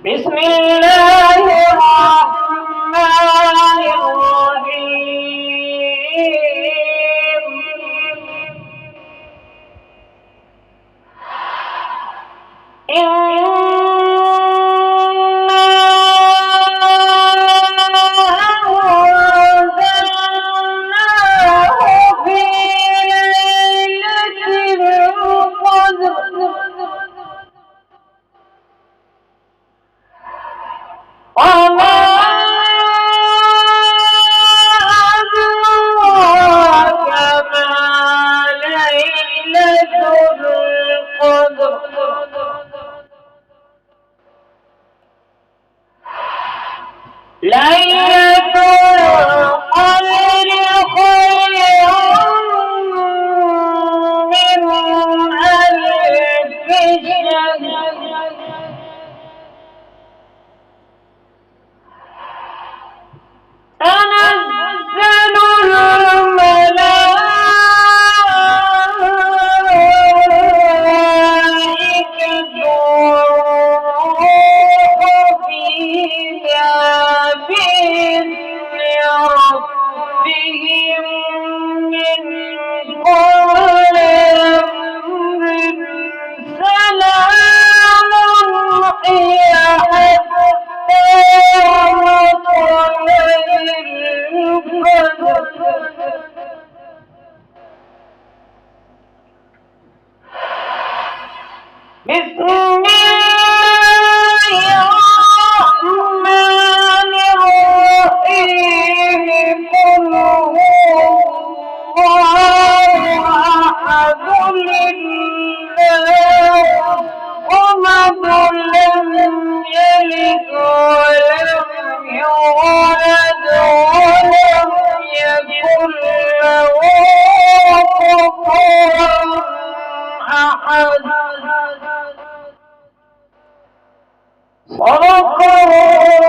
بسم الله الرحمن الرحيم إنا أنزلناه في ليلة القدر وما أدراك ما ليلة القدر ليلة القدر خير من ألف شهر تنزل الملائكة والروح فيها بإذن ربهم من كل أمر سلام هي حتى مطلع الفجر بسم الله الرحمن الرحيم قل هو الله أحد الله الصمد لم يلد ولم يولد ولم يكن له كفوا أحد صدق الله